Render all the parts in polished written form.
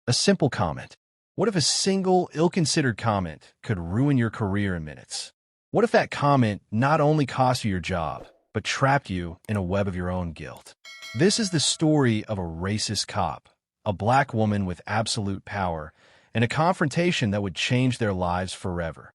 A simple comment. What if a single, ill-considered comment could ruin your career in minutes? What if that comment not only cost you your job, but trapped you in a web of your own guilt? This is the story of a racist cop, a black woman with absolute power, and a confrontation that would change their lives forever.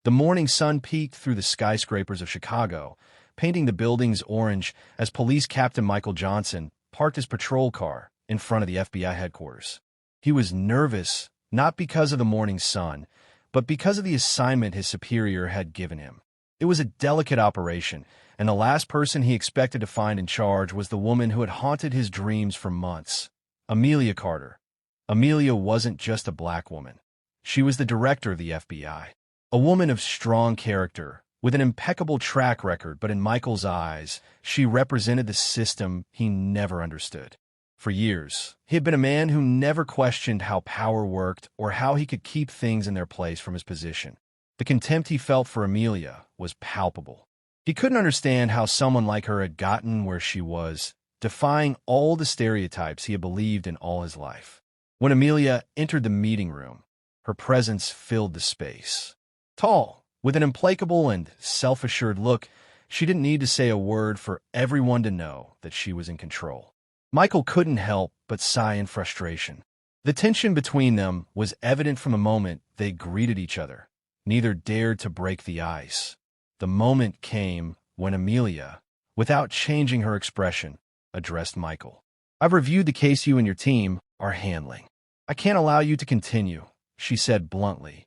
The morning sun peeked through the skyscrapers of Chicago, painting the buildings orange as Police Captain Michael Johnson parked his patrol car in front of the FBI headquarters. He was nervous, not because of the morning sun, but because of the assignment his superior had given him. It was a delicate operation, and the last person he expected to find in charge was the woman who had haunted his dreams for months, Amelia Carter. Amelia wasn't just a black woman. She was the director of the FBI, a woman of strong character, with an impeccable track record, but in Michael's eyes, she represented the system he never understood. For years, he had been a man who never questioned how power worked or how he could keep things in their place from his position. The contempt he felt for Amelia was palpable. He couldn't understand how someone like her had gotten where she was, defying all the stereotypes he had believed in all his life. When Amelia entered the meeting room, her presence filled the space. Tall, with an implacable and self-assured look, she didn't need to say a word for everyone to know that she was in control. Michael couldn't help but sigh in frustration. The tension between them was evident from the moment they greeted each other. Neither dared to break the ice. The moment came when Amelia, without changing her expression, addressed Michael. "I've reviewed the case you and your team are handling. I can't allow you to continue," she said bluntly.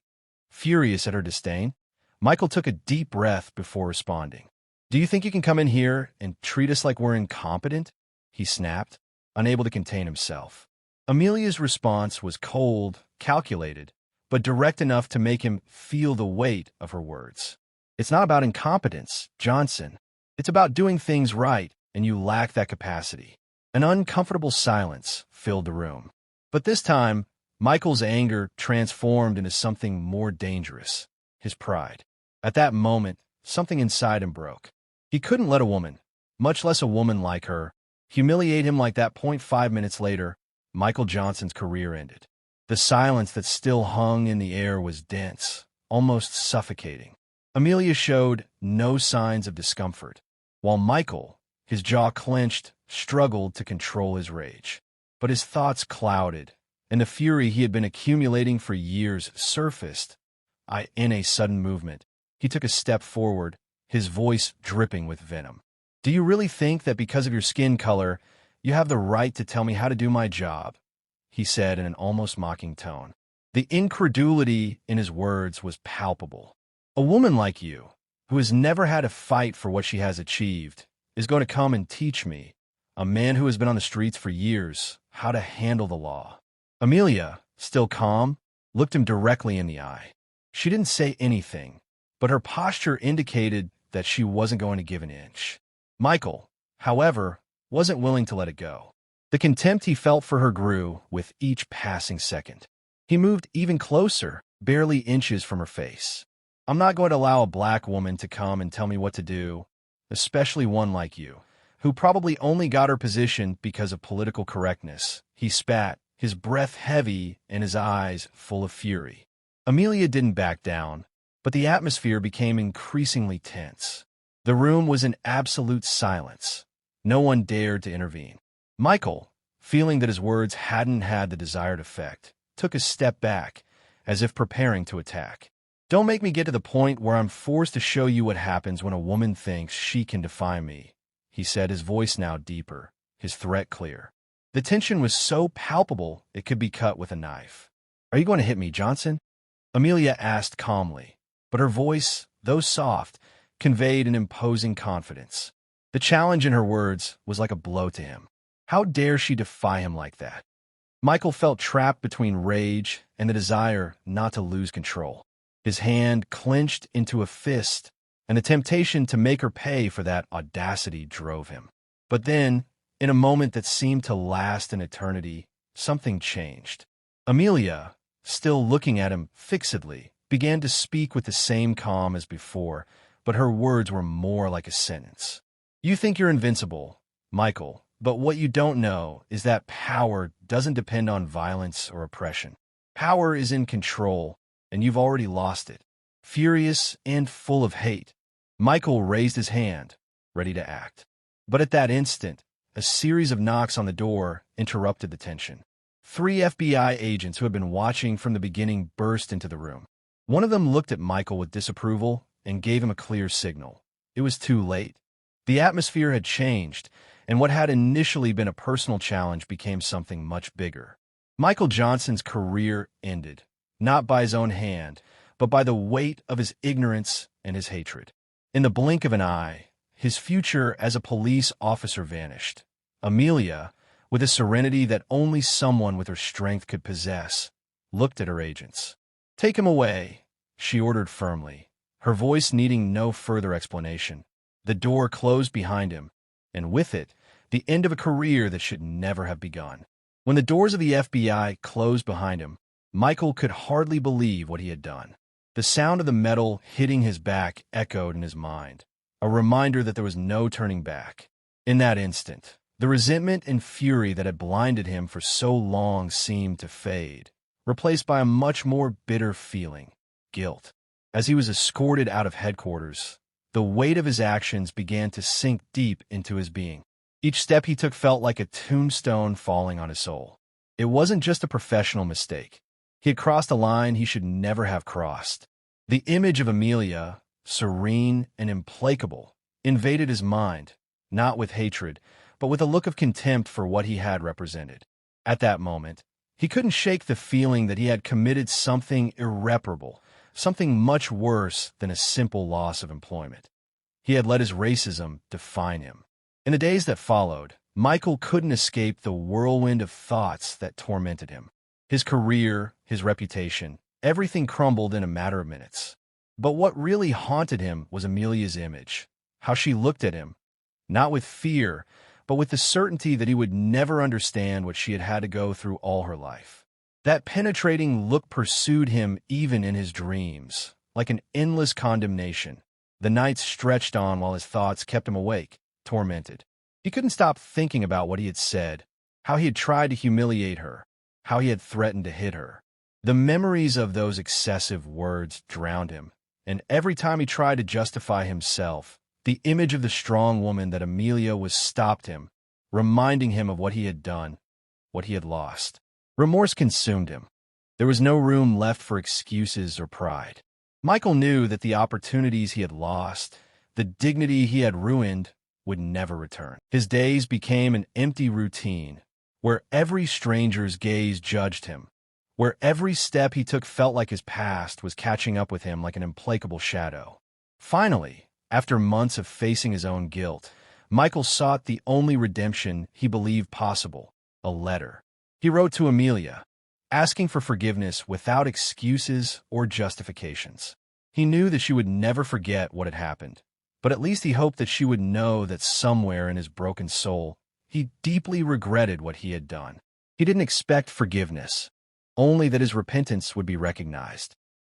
Furious at her disdain, Michael took a deep breath before responding. "Do you think you can come in here and treat us like we're incompetent?" he snapped, unable to contain himself. Amelia's response was cold, calculated, but direct enough to make him feel the weight of her words. "It's not about incompetence, Johnson. It's about doing things right, and you lack that capacity." An uncomfortable silence filled the room. But this time, Michael's anger transformed into something more dangerous, his pride. At that moment, something inside him broke. He couldn't let a woman, much less a woman like her, humiliate him like that. 5 minutes later, Michael Johnson's career ended. The silence that still hung in the air was dense, almost suffocating. Amelia showed no signs of discomfort, while Michael, his jaw clenched, struggled to control his rage. But his thoughts clouded, and the fury he had been accumulating for years surfaced. In a sudden movement, he took a step forward, his voice dripping with venom. "Do you really think that because of your skin color, you have the right to tell me how to do my job?" he said in an almost mocking tone. The incredulity in his words was palpable. "A woman like you, who has never had to fight for what she has achieved, is going to come and teach me, a man who has been on the streets for years, how to handle the law." Amelia, still calm, looked him directly in the eye. She didn't say anything, but her posture indicated that she wasn't going to give an inch. Michael, however, wasn't willing to let it go. The contempt he felt for her grew with each passing second. He moved even closer, barely inches from her face. "I'm not going to allow a black woman to come and tell me what to do, especially one like you, who probably only got her position because of political correctness," he spat, his breath heavy and his eyes full of fury. Amelia didn't back down, but the atmosphere became increasingly tense. The room was in absolute silence. No one dared to intervene. Michael, feeling that his words hadn't had the desired effect, took a step back, as if preparing to attack. "Don't make me get to the point where I'm forced to show you what happens when a woman thinks she can defy me," he said, his voice now deeper, his threat clear. The tension was so palpable it could be cut with a knife. "Are you going to hit me, Johnson?" Amelia asked calmly, but her voice, though soft, conveyed an imposing confidence. The challenge in her words was like a blow to him. How dare she defy him like that? Michael felt trapped between rage and the desire not to lose control. His hand clenched into a fist, and the temptation to make her pay for that audacity drove him. But then, in a moment that seemed to last an eternity, something changed. Amelia, still looking at him fixedly, began to speak with the same calm as before, but her words were more like a sentence. "You think you're invincible, Michael, But what you don't know is that power doesn't depend on violence or oppression. Power is in control, and you've already lost it. Furious and full of hate, Michael raised his hand, ready to act. But at that instant, a series of knocks on the door interrupted the tension. 3 FBI agents who had been watching from the beginning burst into the room. One of them looked at Michael with disapproval and gave him a clear signal. It was too late. The atmosphere had changed, and what had initially been a personal challenge became something much bigger. Michael Johnson's career ended, not by his own hand, but by the weight of his ignorance and his hatred. In the blink of an eye, his future as a police officer vanished. Amelia, with a serenity that only someone with her strength could possess, looked at her agents. "Take him away," she ordered firmly, her voice needing no further explanation. The door closed behind him, and with it, the end of a career that should never have begun. When the doors of the FBI closed behind him, Michael could hardly believe what he had done. The sound of the metal hitting his back echoed in his mind, a reminder that there was no turning back. In that instant, the resentment and fury that had blinded him for so long seemed to fade, replaced by a much more bitter feeling, guilt. As he was escorted out of headquarters, the weight of his actions began to sink deep into his being. Each step he took felt like a tombstone falling on his soul. It wasn't just a professional mistake. He had crossed a line he should never have crossed. The image of Amelia, serene and implacable, invaded his mind, not with hatred, but with a look of contempt for what he had represented. At that moment, he couldn't shake the feeling that he had committed something irreparable, something much worse than a simple loss of employment. He had let his racism define him. In the days that followed, Michael couldn't escape the whirlwind of thoughts that tormented him. His career, his reputation, everything crumbled in a matter of minutes. But what really haunted him was Amelia's image, how she looked at him, not with fear, but with the certainty that he would never understand what she had had to go through all her life. That penetrating look pursued him even in his dreams, like an endless condemnation. The nights stretched on while his thoughts kept him awake, tormented. He couldn't stop thinking about what he had said, how he had tried to humiliate her, how he had threatened to hit her. The memories of those excessive words drowned him, and every time he tried to justify himself, the image of the strong woman that Amelia was stopped him, reminding him of what he had done, what he had lost. Remorse consumed him. There was no room left for excuses or pride. Michael knew that the opportunities he had lost, the dignity he had ruined, would never return. His days became an empty routine, where every stranger's gaze judged him, where every step he took felt like his past was catching up with him like an implacable shadow. Finally, after months of facing his own guilt, Michael sought the only redemption he believed possible, a letter. He wrote to Amelia, asking for forgiveness without excuses or justifications. He knew that she would never forget what had happened, but at least he hoped that she would know that somewhere in his broken soul, he deeply regretted what he had done. He didn't expect forgiveness, only that his repentance would be recognized.